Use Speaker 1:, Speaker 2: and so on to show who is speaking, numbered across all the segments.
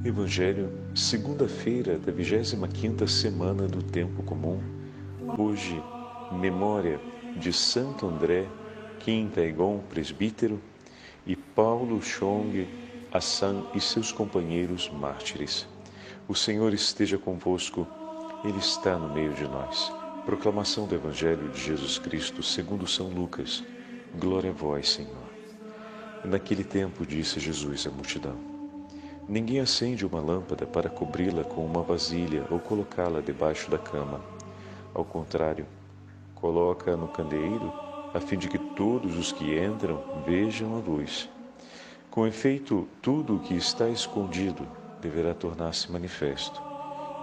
Speaker 1: Evangelho, segunda-feira da 25ª semana do Tempo Comum. Hoje, memória de Santo André Kim Taegon, presbítero, e Paulo Chong Assan e seus companheiros mártires. O Senhor esteja convosco, Ele está no meio de nós. Proclamação do Evangelho de Jesus Cristo segundo São Lucas. Glória a vós, Senhor. Naquele tempo disse Jesus à multidão: Ninguém acende uma lâmpada para cobri-la com uma vasilha ou colocá-la debaixo da cama. Ao contrário, coloca-a no candeeiro, a fim de que todos os que entram vejam a luz. Com efeito, tudo o que está escondido deverá tornar-se manifesto,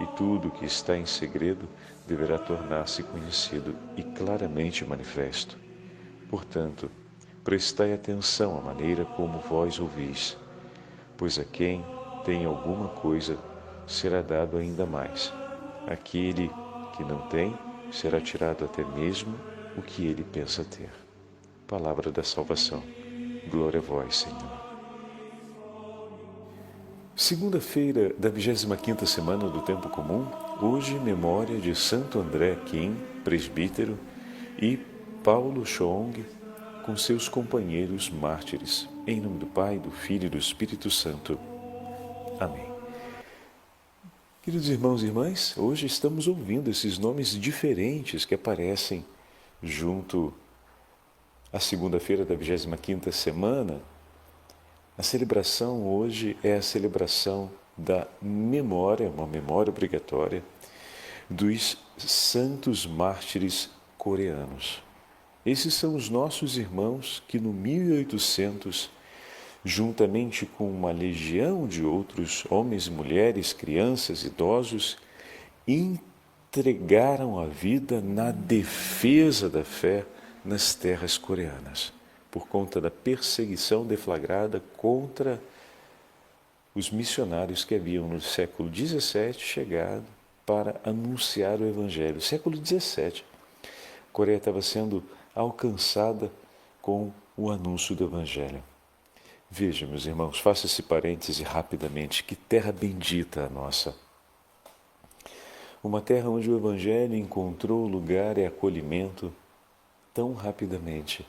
Speaker 1: e tudo o que está em segredo deverá tornar-se conhecido e claramente manifesto. Portanto, prestai atenção à maneira como vós ouvis, pois a quem tem alguma coisa será dado ainda mais. Aquele que não tem será tirado até mesmo o que ele pensa ter. Palavra da salvação. Glória a vós, Senhor. Segunda-feira da 25ª semana do Tempo Comum. Hoje, memória de Santo André Kim, presbítero, e Paulo Chong, com seus companheiros mártires. Em nome do Pai, do Filho e do Espírito Santo. Amém. Queridos irmãos e irmãs, hoje estamos ouvindo esses nomes diferentes que aparecem junto à segunda-feira da 25ª semana. A celebração hoje é a celebração da memória, uma memória obrigatória, dos santos mártires coreanos. Esses são os nossos irmãos que no 1800, juntamente com uma legião de outros homens e mulheres, crianças, idosos, entregaram a vida na defesa da fé nas terras coreanas, por conta da perseguição deflagrada contra os missionários que haviam no século XVII chegado para anunciar o Evangelho. Século XVII, a Coreia estava sendo alcançada com o anúncio do Evangelho. Veja, meus irmãos, faça esse parêntese rapidamente, que terra bendita a nossa. Uma terra onde o Evangelho encontrou lugar e acolhimento tão rapidamente.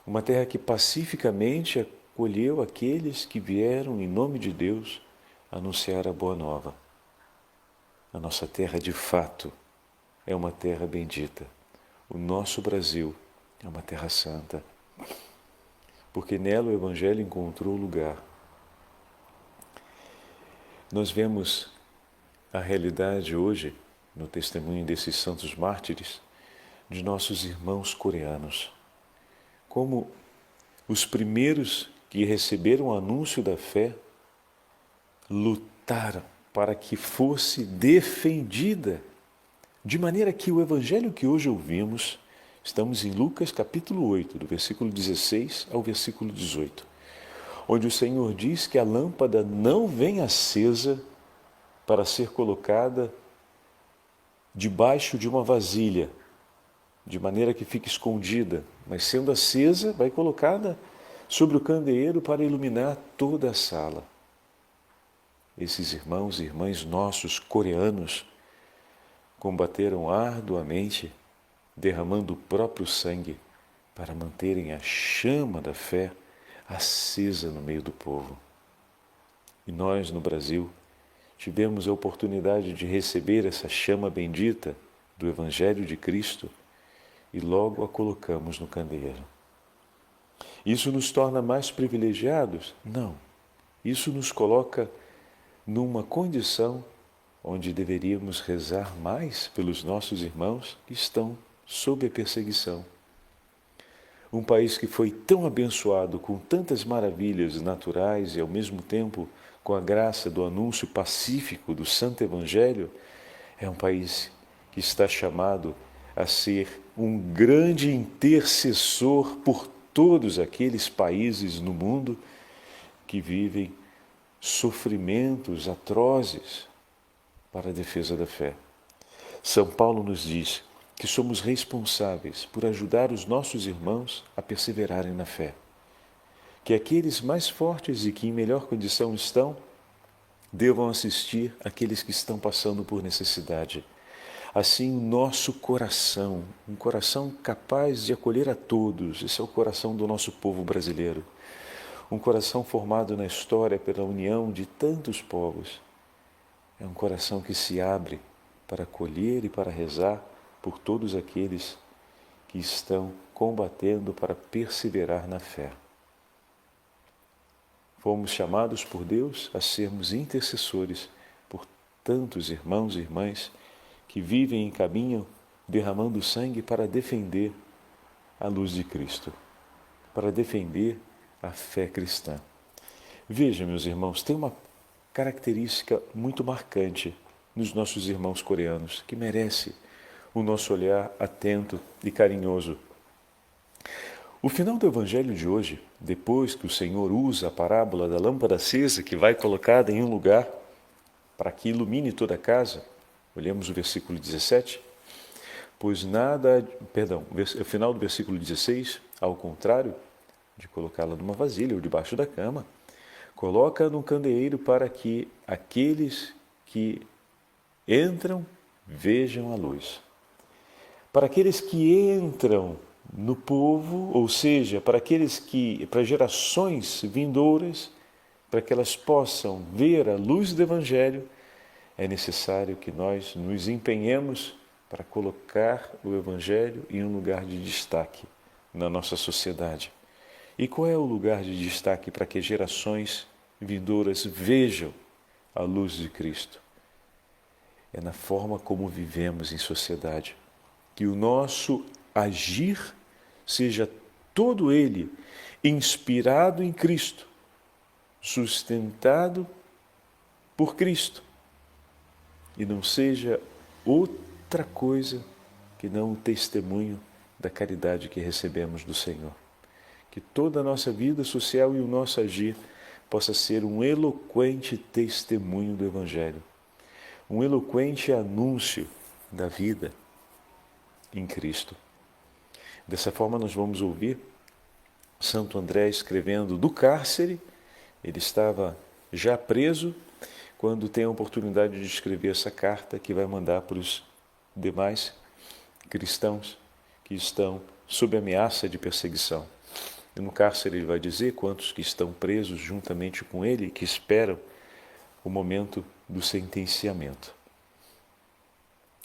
Speaker 1: Uma terra que pacificamente acolheu aqueles que vieram em nome de Deus anunciar a Boa Nova. A nossa terra, de fato, é uma terra bendita. O nosso Brasil é uma terra santa, porque nela o Evangelho encontrou lugar. Nós vemos a realidade hoje, no testemunho desses santos mártires, de nossos irmãos coreanos, como os primeiros que receberam o anúncio da fé lutaram para que fosse defendida, de maneira que o Evangelho que hoje ouvimos, estamos em Lucas capítulo 8, do versículo 16 ao versículo 18, onde o Senhor diz que a lâmpada não vem acesa para ser colocada debaixo de uma vasilha, de maneira que fique escondida, mas sendo acesa, vai colocada sobre o candeeiro para iluminar toda a sala. Esses irmãos e irmãs nossos coreanos combateram arduamente, derramando o próprio sangue para manterem a chama da fé acesa no meio do povo. E nós, no Brasil, tivemos a oportunidade de receber essa chama bendita do Evangelho de Cristo e logo a colocamos no candeeiro. Isso nos torna mais privilegiados? Não. Isso nos coloca numa condição onde deveríamos rezar mais pelos nossos irmãos que estão sob a perseguição. Um país que foi tão abençoado com tantas maravilhas naturais e ao mesmo tempo com a graça do anúncio pacífico do Santo Evangelho, é um país que está chamado a ser um grande intercessor por todos aqueles países no mundo que vivem sofrimentos atrozes para a defesa da fé. São Paulo nos diz que somos responsáveis por ajudar os nossos irmãos a perseverarem na fé. Que aqueles mais fortes e que em melhor condição estão, devam assistir aqueles que estão passando por necessidade. Assim, o nosso coração, um coração capaz de acolher a todos, esse é o coração do nosso povo brasileiro. Um coração formado na história pela união de tantos povos. É um coração que se abre para acolher e para rezar por todos aqueles que estão combatendo para perseverar na fé. Fomos chamados por Deus a sermos intercessores por tantos irmãos e irmãs que vivem e caminham derramando sangue para defender a luz de Cristo, para defender a fé cristã. Veja, meus irmãos, tem uma característica muito marcante nos nossos irmãos coreanos, que merece o nosso olhar atento e carinhoso. O final do Evangelho de hoje, depois que o Senhor usa a parábola da lâmpada acesa, que vai colocada em um lugar para que ilumine toda a casa, olhemos o versículo 17, o final do versículo 16, ao contrário de colocá-la numa vasilha ou debaixo da cama, coloca num candeeiro para que aqueles que entram vejam a luz. Para aqueles que entram no povo, ou seja, para gerações vindouras, para que elas possam ver a luz do Evangelho, é necessário que nós nos empenhemos para colocar o Evangelho em um lugar de destaque na nossa sociedade. E qual é o lugar de destaque para que gerações vindouras vejam a luz de Cristo? É na forma como vivemos em sociedade. Que o nosso agir seja todo ele inspirado em Cristo, sustentado por Cristo, e não seja outra coisa que não o testemunho da caridade que recebemos do Senhor. Que toda a nossa vida social e o nosso agir possa ser um eloquente testemunho do Evangelho, um eloquente anúncio da vida em Cristo. Dessa forma nós vamos ouvir Santo André escrevendo do cárcere. Ele estava já preso quando tem a oportunidade de escrever essa carta que vai mandar para os demais cristãos que estão sob ameaça de perseguição. E no cárcere ele vai dizer quantos que estão presos juntamente com ele, que esperam o momento do sentenciamento.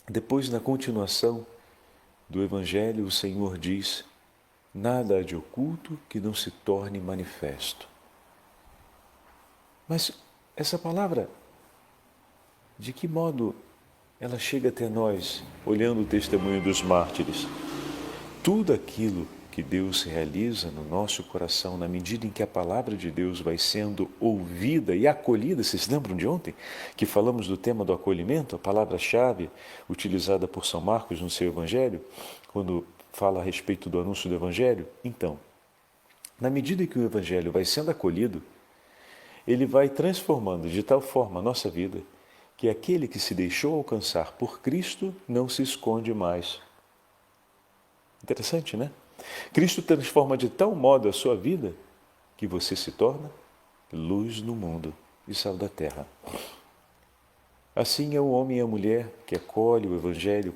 Speaker 1: Depois, na continuação do Evangelho, o Senhor diz: nada há de oculto que não se torne manifesto. Mas essa palavra, de que modo ela chega até nós, olhando o testemunho dos mártires? Tudo aquilo que Deus realiza no nosso coração, na medida em que a palavra de Deus vai sendo ouvida e acolhida. Vocês lembram de ontem que falamos do tema do acolhimento, a palavra-chave utilizada por São Marcos no seu Evangelho, quando fala a respeito do anúncio do Evangelho? Então, na medida em que o Evangelho vai sendo acolhido, ele vai transformando de tal forma a nossa vida que aquele que se deixou alcançar por Cristo não se esconde mais. Interessante, né? Cristo transforma de tal modo a sua vida que você se torna luz no mundo e sal da terra. Assim é o homem e a mulher que acolhe o Evangelho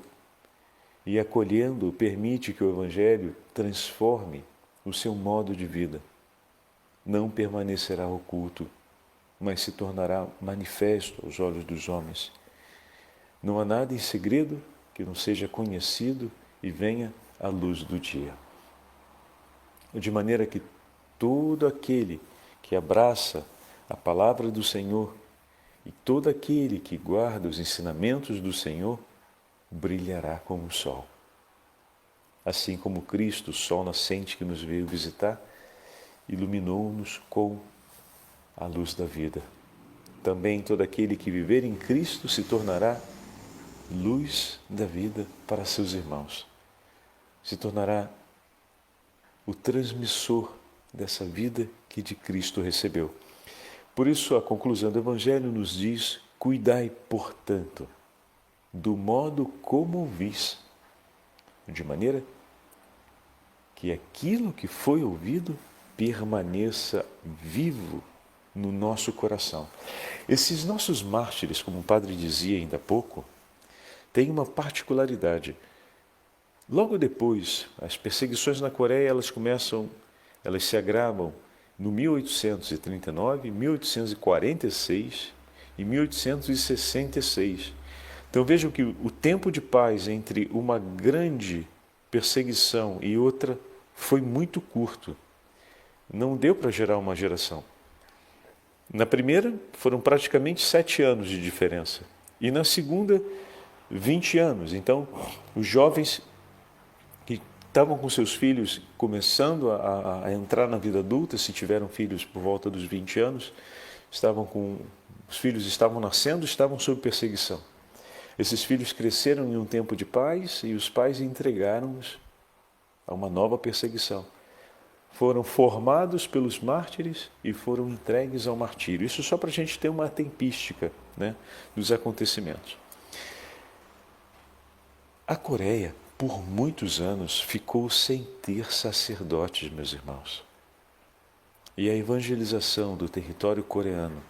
Speaker 1: e, acolhendo, permite que o Evangelho transforme o seu modo de vida. Não permanecerá oculto, mas se tornará manifesto aos olhos dos homens. Não há nada em segredo que não seja conhecido e venha à luz do dia. De maneira que todo aquele que abraça a palavra do Senhor e todo aquele que guarda os ensinamentos do Senhor brilhará como o sol. Assim como Cristo, o sol nascente que nos veio visitar, iluminou-nos com a luz da vida. Também todo aquele que viver em Cristo se tornará luz da vida para seus irmãos. Se tornará o transmissor dessa vida que de Cristo recebeu. Por isso, a conclusão do Evangelho nos diz: cuidai, portanto, do modo como ouvis, de maneira que aquilo que foi ouvido permaneça vivo no nosso coração. Esses nossos mártires, como o padre dizia ainda há pouco, têm uma particularidade. Logo depois, as perseguições na Coreia, elas se agravam no 1839, 1846 e 1866. Então vejam que o tempo de paz entre uma grande perseguição e outra foi muito curto. Não deu para gerar uma geração. Na primeira, foram praticamente 7 anos de diferença. E na segunda, 20 anos. Então, os jovens que estavam com seus filhos começando a entrar na vida adulta, se tiveram filhos por volta dos 20 anos, os filhos estavam nascendo, estavam sob perseguição. Esses filhos cresceram em um tempo de paz e os pais entregaram-os a uma nova perseguição. Foram formados pelos mártires e foram entregues ao martírio. Isso só para a gente ter uma tempística, né, dos acontecimentos. A Coreia, por muitos anos, ficou sem ter sacerdotes, meus irmãos. E a evangelização do território coreano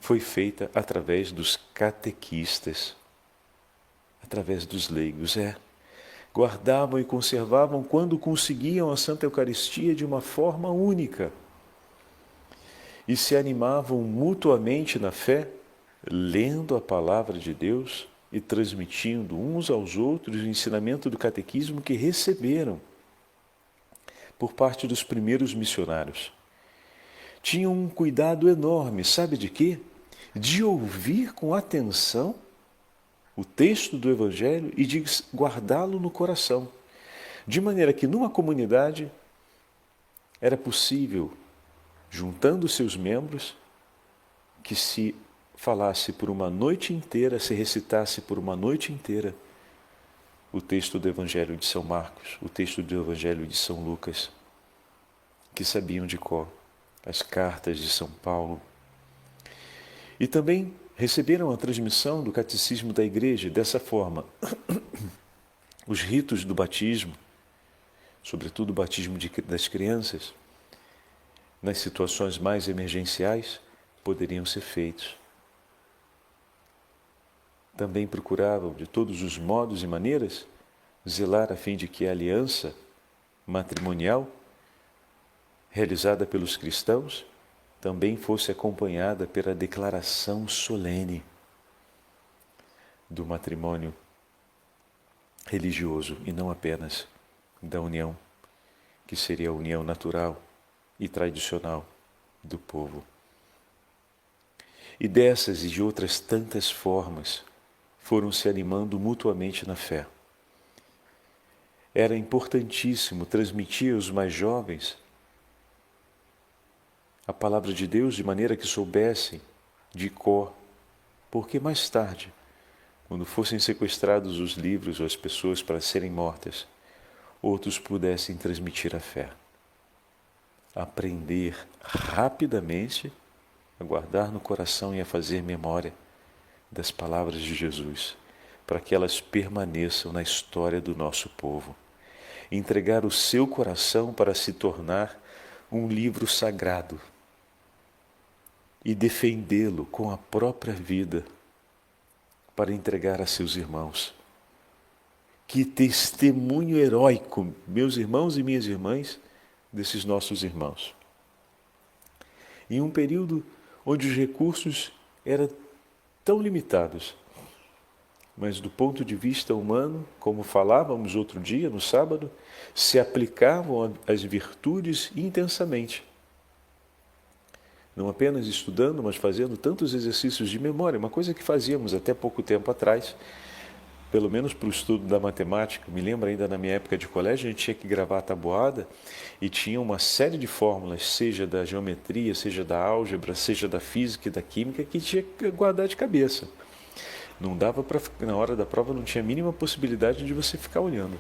Speaker 1: foi feita através dos catequistas, através dos leigos. Guardavam e conservavam, quando conseguiam, a Santa Eucaristia de uma forma única. E se animavam mutuamente na fé, lendo a palavra de Deus e transmitindo uns aos outros o ensinamento do catequismo que receberam por parte dos primeiros missionários. Tinham um cuidado enorme, sabe de quê? De ouvir com atenção o texto do Evangelho e de guardá-lo no coração. De maneira que numa comunidade era possível, juntando seus membros, que se falasse por uma noite inteira, se recitasse por uma noite inteira o texto do Evangelho de São Marcos, o texto do Evangelho de São Lucas, que sabiam de cor, as cartas de São Paulo. E também receberam a transmissão do catecismo da Igreja dessa forma. Os ritos do batismo, sobretudo o batismo das crianças, nas situações mais emergenciais, poderiam ser feitos. Também procuravam, de todos os modos e maneiras, zelar a fim de que a aliança matrimonial, realizada pelos cristãos, também fosse acompanhada pela declaração solene do matrimônio religioso e não apenas da união, que seria a união natural e tradicional do povo. E dessas e de outras tantas formas foram se animando mutuamente na fé. Era importantíssimo transmitir aos mais jovens a palavra de Deus de maneira que soubessem de cor, porque mais tarde, quando fossem sequestrados os livros ou as pessoas para serem mortas, outros pudessem transmitir a fé. Aprender rapidamente a guardar no coração e a fazer memória das palavras de Jesus, para que elas permaneçam na história do nosso povo. Entregar o seu coração para se tornar um livro sagrado e defendê-lo com a própria vida para entregar a seus irmãos. Que testemunho heróico, meus irmãos e minhas irmãs, desses nossos irmãos. Em um período onde os recursos eram tão limitados, mas do ponto de vista humano, como falávamos outro dia, no sábado, se aplicavam as virtudes intensamente. Não apenas estudando, mas fazendo tantos exercícios de memória, uma coisa que fazíamos até pouco tempo atrás, pelo menos para o estudo da matemática. Me lembro ainda na minha época de colégio, a gente tinha que gravar a tabuada e tinha uma série de fórmulas, seja da geometria, seja da álgebra, seja da física e da química, que tinha que guardar de cabeça. Não dava para, na hora da prova, não tinha a mínima possibilidade de você ficar olhando.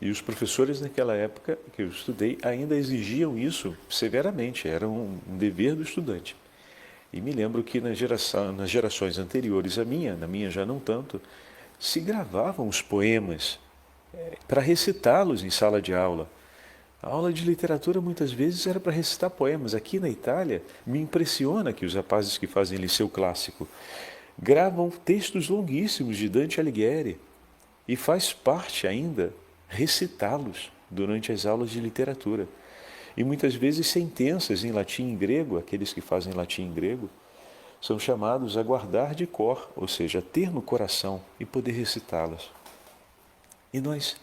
Speaker 1: E os professores naquela época que eu estudei ainda exigiam isso severamente, era um dever do estudante. E me lembro que nas gerações anteriores à minha, na minha já não tanto, se gravavam os poemas para recitá-los em sala de aula. A aula de literatura muitas vezes era para recitar poemas. Aqui na Itália, me impressiona que os rapazes que fazem liceu clássico gravam textos longuíssimos de Dante Alighieri e faz parte ainda recitá-los durante as aulas de literatura. E muitas vezes sentenças em latim e grego, aqueles que fazem latim e grego, são chamados a guardar de cor, ou seja, a ter no coração e poder recitá-las. E nós,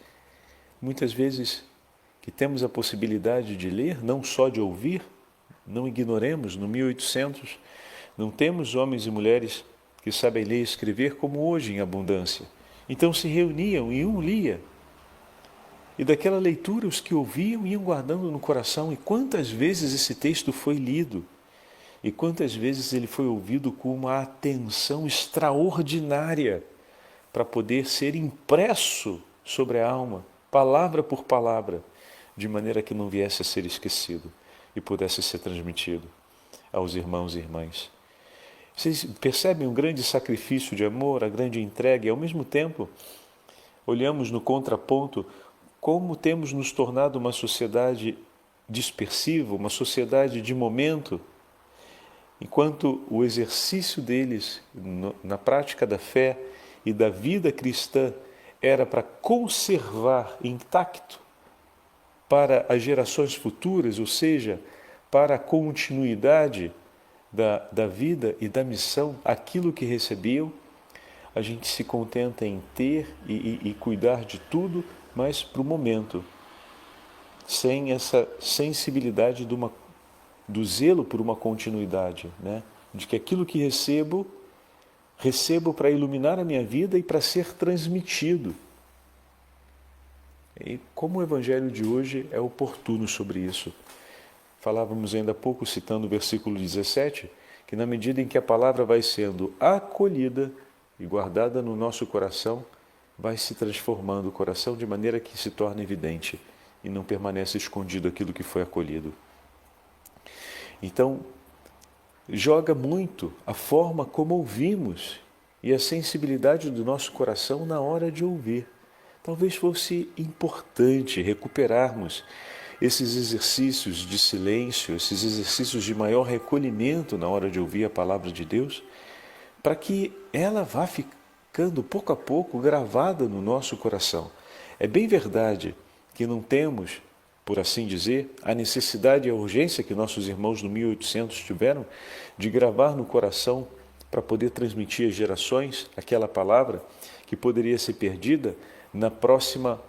Speaker 1: muitas vezes, que temos a possibilidade de ler, não só de ouvir, não ignoremos, no 1800, não temos homens e mulheres que sabem ler e escrever como hoje em abundância. Então se reuniam e um lia. E daquela leitura os que ouviam iam guardando no coração. E quantas vezes esse texto foi lido? E quantas vezes ele foi ouvido com uma atenção extraordinária para poder ser impresso sobre a alma, palavra por palavra, de maneira que não viesse a ser esquecido e pudesse ser transmitido aos irmãos e irmãs. Vocês percebem o grande sacrifício de amor, a grande entrega, e ao mesmo tempo olhamos no contraponto como temos nos tornado uma sociedade dispersiva, uma sociedade de momento, enquanto o exercício deles na prática da fé e da vida cristã era para conservar intacto para as gerações futuras, ou seja, para a continuidade da vida e da missão, aquilo que recebiam, a gente se contenta em ter e cuidar de tudo, mas para o momento, sem essa sensibilidade do zelo por uma continuidade, né? De que aquilo que recebo para iluminar a minha vida e para ser transmitido. E como o Evangelho de hoje é oportuno sobre isso. Falávamos ainda há pouco, citando o versículo 17, que na medida em que a palavra vai sendo acolhida e guardada no nosso coração, vai se transformando o coração de maneira que se torna evidente e não permanece escondido aquilo que foi acolhido. Então, joga muito a forma como ouvimos e a sensibilidade do nosso coração na hora de ouvir. Talvez fosse importante recuperarmos esses exercícios de silêncio, esses exercícios de maior recolhimento na hora de ouvir a palavra de Deus, para que ela vá ficando pouco a pouco gravada no nosso coração. É bem verdade que não temos, por assim dizer, a necessidade e a urgência que nossos irmãos no 1800 tiveram de gravar no coração para poder transmitir às gerações aquela palavra que poderia ser perdida na próxima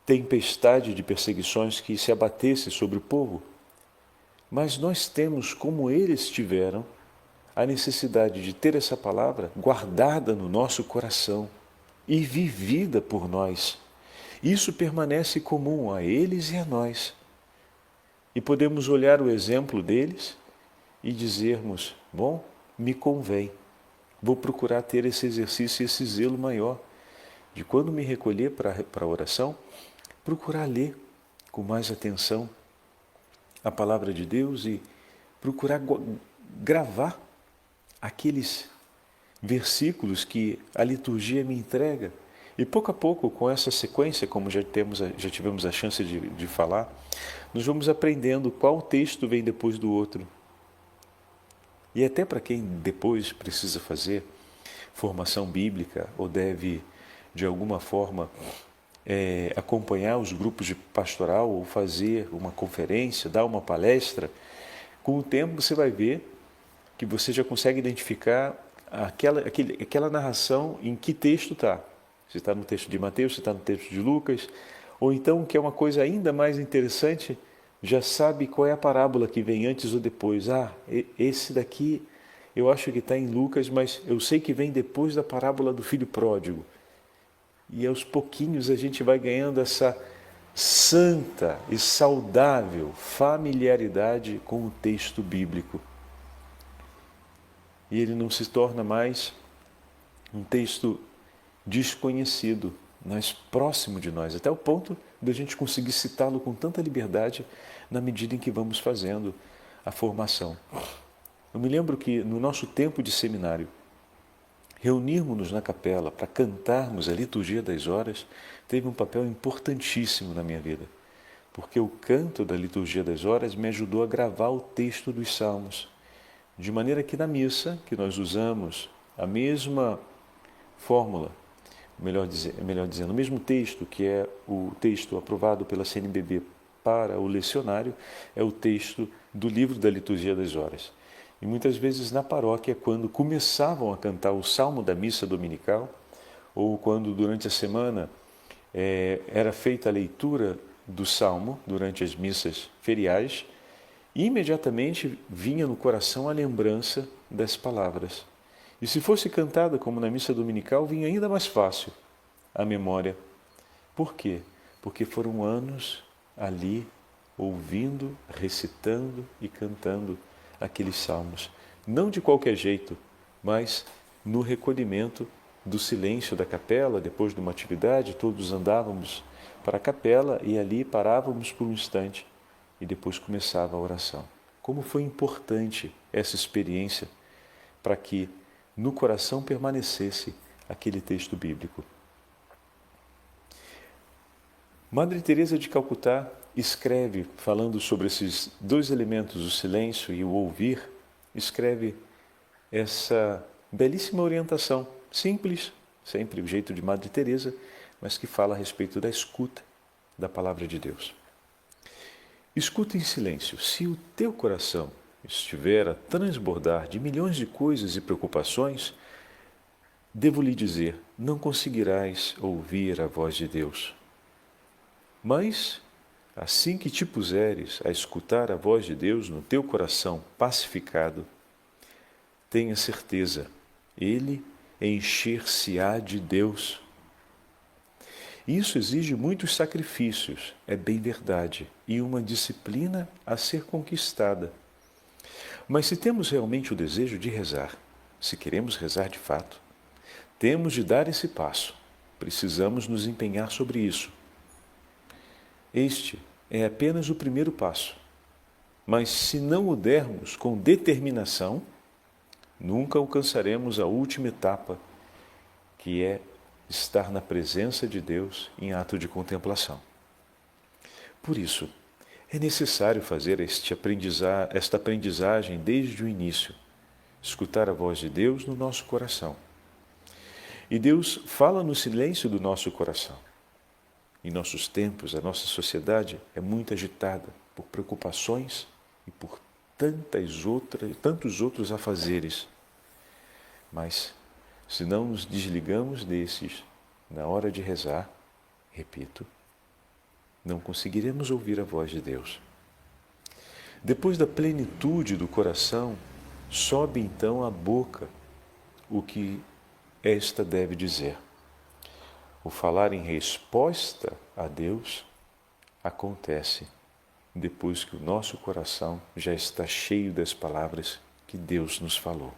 Speaker 1: tempestade de perseguições que se abatesse sobre o povo. Mas nós temos, como eles tiveram, a necessidade de ter essa palavra guardada no nosso coração e vivida por nós. Isso permanece comum a eles e a nós. E podemos olhar o exemplo deles e dizermos, bom, me convém, vou procurar ter esse exercício e esse zelo maior de quando me recolher para a oração, procurar ler com mais atenção a palavra de Deus e procurar gravar aqueles versículos que a liturgia me entrega. E pouco a pouco, com essa sequência, como já tivemos a chance de falar, nós vamos aprendendo qual texto vem depois do outro. E até para quem depois precisa fazer formação bíblica ou deve, de alguma forma, acompanhar os grupos de pastoral ou fazer uma conferência, dar uma palestra, com o tempo você vai ver que você já consegue identificar aquela narração em que texto está. Se está no texto de Mateus, se está no texto de Lucas, ou então, que é uma coisa ainda mais interessante, já sabe qual é a parábola que vem antes ou depois. Esse daqui eu acho que está em Lucas, mas eu sei que vem depois da parábola do filho pródigo. E aos pouquinhos a gente vai ganhando essa santa e saudável familiaridade com o texto bíblico. E ele não se torna mais um texto desconhecido, mas próximo de nós, até o ponto de a gente conseguir citá-lo com tanta liberdade na medida em que vamos fazendo a formação. Eu me lembro que no nosso tempo de seminário, reunirmos-nos na capela para cantarmos a liturgia das horas teve um papel importantíssimo na minha vida. porque o canto da liturgia das horas me ajudou a gravar o texto dos salmos, de maneira que na missa, que nós usamos a mesma fórmula, melhor dizendo, o mesmo texto, que é o texto aprovado pela CNBB para o lecionário, é o texto do livro da liturgia das horas. E muitas vezes na paróquia, quando começavam a cantar o salmo da missa dominical, ou quando durante a semana era feita a leitura do salmo durante as missas feriais, imediatamente vinha no coração a lembrança das palavras. E se fosse cantada como na missa dominical, vinha ainda mais fácil a memória. Por quê? Porque foram anos ali ouvindo, recitando e cantando aqueles salmos. Não de qualquer jeito, mas no recolhimento do silêncio da capela, depois de uma atividade, todos andávamos para a capela e ali parávamos por um instante e depois começava a oração. Como foi importante essa experiência para que no coração permanecesse aquele texto bíblico. Madre Teresa de Calcutá escreve, falando sobre esses dois elementos, o silêncio e o ouvir, escreve essa belíssima orientação, simples, sempre o jeito de Madre Teresa, mas que fala a respeito da escuta da palavra de Deus. Escuta em silêncio. Se o teu coração estiver a transbordar de milhões de coisas e preocupações, devo lhe dizer, não conseguirás ouvir a voz de Deus. Mas, assim que te puseres a escutar a voz de Deus no teu coração pacificado, tenha certeza, Ele encher-se-á de Deus. Isso exige muitos sacrifícios, é bem verdade, e uma disciplina a ser conquistada. Mas se temos realmente o desejo de rezar, se queremos rezar de fato, temos de dar esse passo. Precisamos nos empenhar sobre isso. Este é apenas o primeiro passo. Mas se não o dermos com determinação, nunca alcançaremos a última etapa, que é estar na presença de Deus em ato de contemplação. Por isso, é necessário fazer esta aprendizagem desde o início, escutar a voz de Deus no nosso coração. E Deus fala no silêncio do nosso coração. Em nossos tempos, a nossa sociedade é muito agitada por preocupações e por tantos outros afazeres. Mas, se não nos desligamos desses na hora de rezar, repito, não conseguiremos ouvir a voz de Deus. Depois da plenitude do coração, sobe então à boca o que esta deve dizer. O falar em resposta a Deus acontece depois que o nosso coração já está cheio das palavras que Deus nos falou.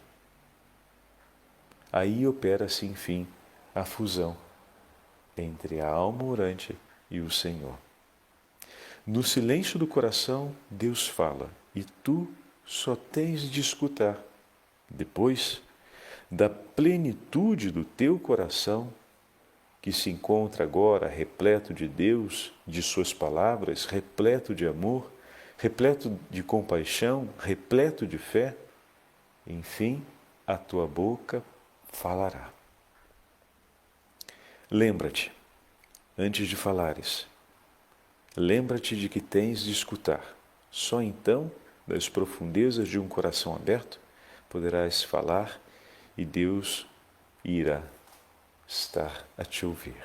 Speaker 1: Aí opera-se, enfim, a fusão entre a alma orante e o Senhor. No silêncio do coração, Deus fala, e tu só tens de escutar. Depois, da plenitude do teu coração, que se encontra agora repleto de Deus, de suas palavras, repleto de amor, repleto de compaixão, repleto de fé, enfim, a tua boca falará. Lembra-te, antes de falares, lembra-te de que tens de escutar. Só então, das profundezas de um coração aberto, poderás falar e Deus irá estar a te ouvir.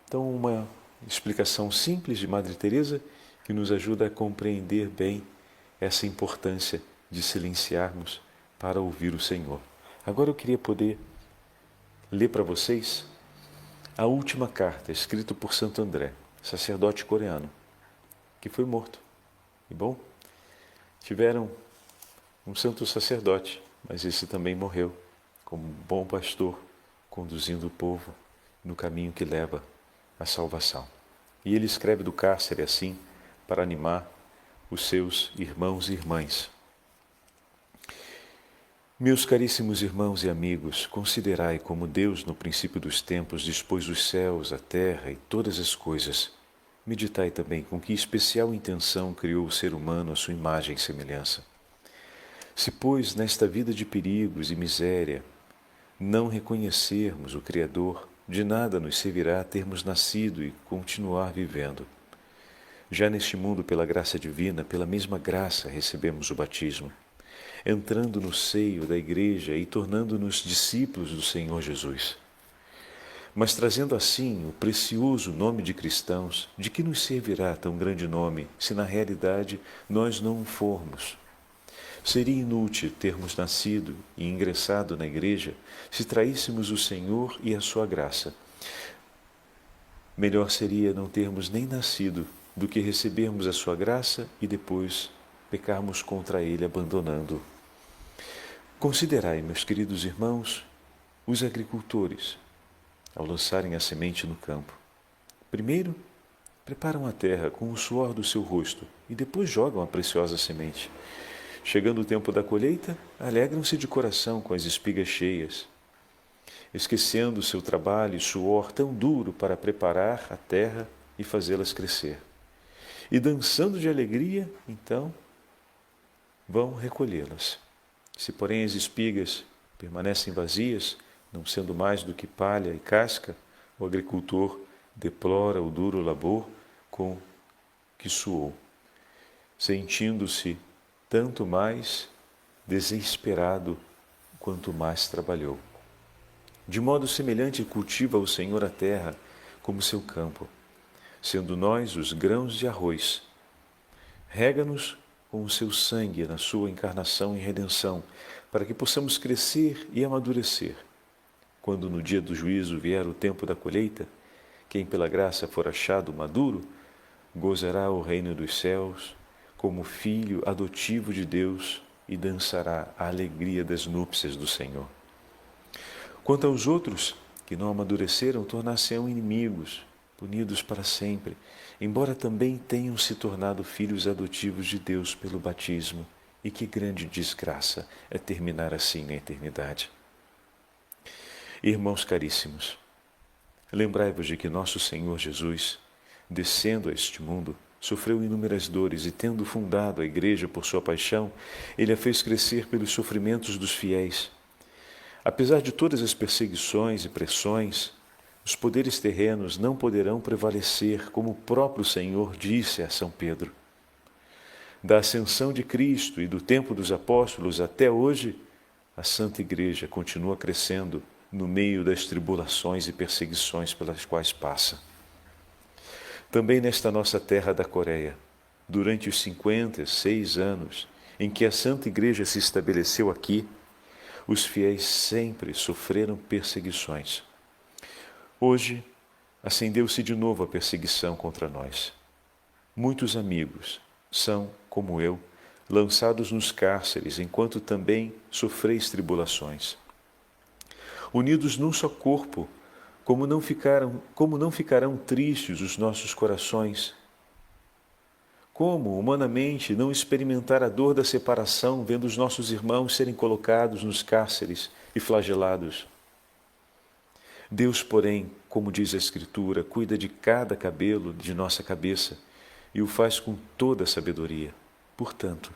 Speaker 1: Então, uma explicação simples de Madre Teresa que nos ajuda a compreender bem essa importância de silenciarmos para ouvir o Senhor. Agora eu queria poder ler para vocês a última carta escrita por Santo André, sacerdote coreano, que foi morto. E bom, tiveram um santo sacerdote, mas esse também morreu como um bom pastor, conduzindo o povo no caminho que leva à salvação. E ele escreve do cárcere assim, para animar os seus irmãos e irmãs. Meus caríssimos irmãos e amigos, considerai como Deus, no princípio dos tempos, dispôs os céus, a terra e todas as coisas, Meditai também com que especial intenção criou o ser humano à sua imagem e semelhança. Se, pois, nesta vida de perigos e miséria, não reconhecermos o Criador, de nada nos servirá termos nascido e continuar vivendo. Já neste mundo, pela graça divina, pela mesma graça, recebemos o batismo, entrando no seio da Igreja e tornando-nos discípulos do Senhor Jesus. Mas trazendo assim o precioso nome de cristãos, de que nos servirá tão grande nome, se na realidade nós não o formos? Seria inútil termos nascido e ingressado na Igreja se traíssemos o Senhor e a sua graça. Melhor seria não termos nem nascido do que recebermos a sua graça e depois pecarmos contra Ele abandonando-o. Considerai, meus queridos irmãos, os agricultores, ao lançarem a semente no campo. Primeiro, preparam a terra com o suor do seu rosto e depois jogam a preciosa semente. Chegando o tempo da colheita, alegram-se de coração com as espigas cheias, esquecendo o seu trabalho e suor tão duro para preparar a terra e fazê-las crescer. E dançando de alegria, então, vão recolhê-las. Se, porém, as espigas permanecem vazias, não sendo mais do que palha e casca, o agricultor deplora o duro labor com que suou, sentindo-se tanto mais desesperado quanto mais trabalhou. De modo semelhante cultiva o Senhor a terra como seu campo, sendo nós os grãos de arroz. Rega-nos com o seu sangue na sua encarnação e redenção, para que possamos crescer e amadurecer. Quando no dia do juízo vier o tempo da colheita, quem pela graça for achado maduro, gozará o reino dos céus como filho adotivo de Deus e dançará a alegria das núpcias do Senhor. Quanto aos outros que não amadureceram, tornar-se-ão inimigos, punidos para sempre, embora também tenham se tornado filhos adotivos de Deus pelo batismo. E que grande desgraça é terminar assim na eternidade. Irmãos caríssimos, lembrai-vos de que nosso Senhor Jesus, descendo a este mundo, sofreu inúmeras dores e, tendo fundado a Igreja por sua paixão, Ele a fez crescer pelos sofrimentos dos fiéis. Apesar de todas as perseguições e pressões, os poderes terrenos não poderão prevalecer, como o próprio Senhor disse a São Pedro. Da ascensão de Cristo e do tempo dos apóstolos até hoje, a Santa Igreja continua crescendo no meio das tribulações e perseguições pelas quais passa. Também nesta nossa terra da Coreia, durante os 56 anos em que a Santa Igreja se estabeleceu aqui, os fiéis sempre sofreram perseguições. Hoje, acendeu-se de novo a perseguição contra nós. Muitos amigos são, como eu, lançados nos cárceres, enquanto também sofreis tribulações. Unidos num só corpo, como não ficarão tristes os nossos corações? Como, humanamente, não experimentar a dor da separação, vendo os nossos irmãos serem colocados nos cárceres e flagelados? Deus, porém, como diz a Escritura, cuida de cada cabelo de nossa cabeça e o faz com toda a sabedoria. Portanto,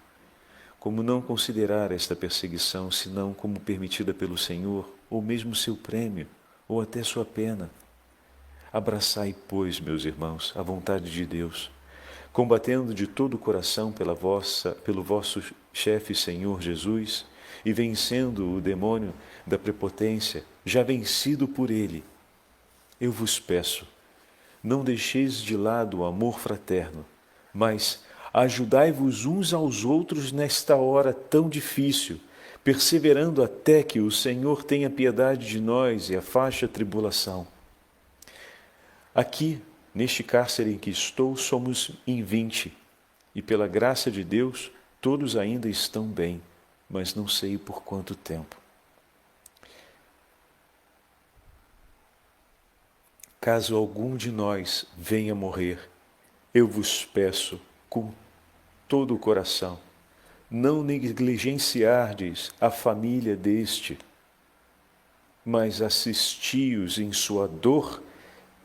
Speaker 1: como não considerar esta perseguição senão como permitida pelo Senhor, ou mesmo seu prêmio, ou até sua pena? Abraçai, pois, meus irmãos, a vontade de Deus, combatendo de todo o coração pelo vosso chefe Senhor Jesus, e vencendo o demônio da prepotência, já vencido por ele. Eu vos peço, não deixeis de lado o amor fraterno, mas ajudai-vos uns aos outros nesta hora tão difícil, perseverando até que o Senhor tenha piedade de nós e afaste a tribulação. Aqui, neste cárcere em que estou, somos em 20, e pela graça de Deus, todos ainda estão bem, mas não sei por quanto tempo. Caso algum de nós venha morrer, eu vos peço com todo o coração, não negligenciardes a família deste, mas assisti-os em sua dor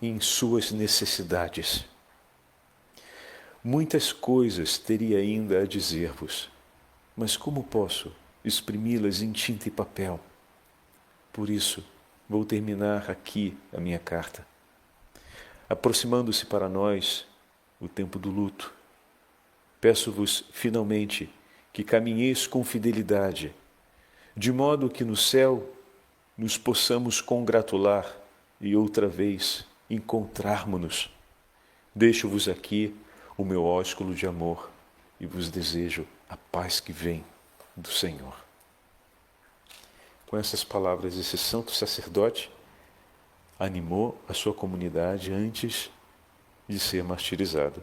Speaker 1: e em suas necessidades. Muitas coisas teria ainda a dizer-vos, mas como posso exprimi-las em tinta e papel? Por isso, vou terminar aqui a minha carta. Aproximando-se para nós o tempo do luto, peço-vos finalmente que caminheis com fidelidade, de modo que no céu nos possamos congratular e outra vez encontrarmos-nos. Deixo-vos aqui o meu ósculo de amor e vos desejo a paz que vem do Senhor. Com essas palavras, esse santo sacerdote animou a sua comunidade antes de ser martirizado.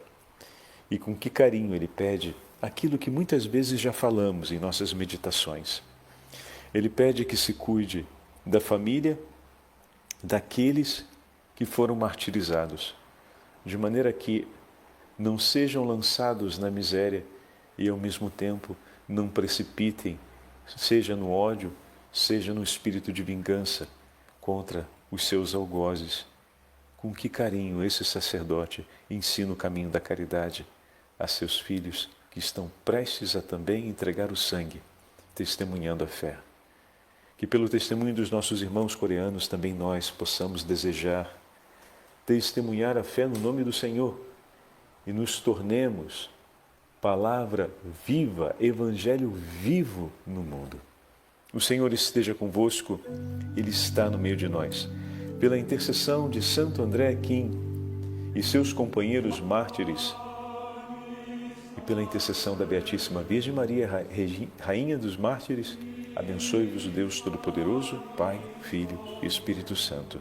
Speaker 1: E com que carinho ele pede aquilo que muitas vezes já falamos em nossas meditações. Ele pede que se cuide da família daqueles que foram martirizados, de maneira que não sejam lançados na miséria e, ao mesmo tempo, não precipitem, seja no ódio, seja no espírito de vingança contra os seus algozes. Com que carinho esse sacerdote ensina o caminho da caridade a seus filhos que estão prestes a também entregar o sangue, testemunhando a fé. Que pelo testemunho dos nossos irmãos coreanos também nós possamos desejar testemunhar a fé no nome do Senhor e nos tornemos palavra viva, evangelho vivo no mundo. O Senhor esteja convosco, Ele está no meio de nós. Pela intercessão de Santo André Kim e seus companheiros mártires, e pela intercessão da Beatíssima Virgem Maria, Rainha dos Mártires, abençoe-vos o Deus Todo-Poderoso, Pai, Filho e Espírito Santo.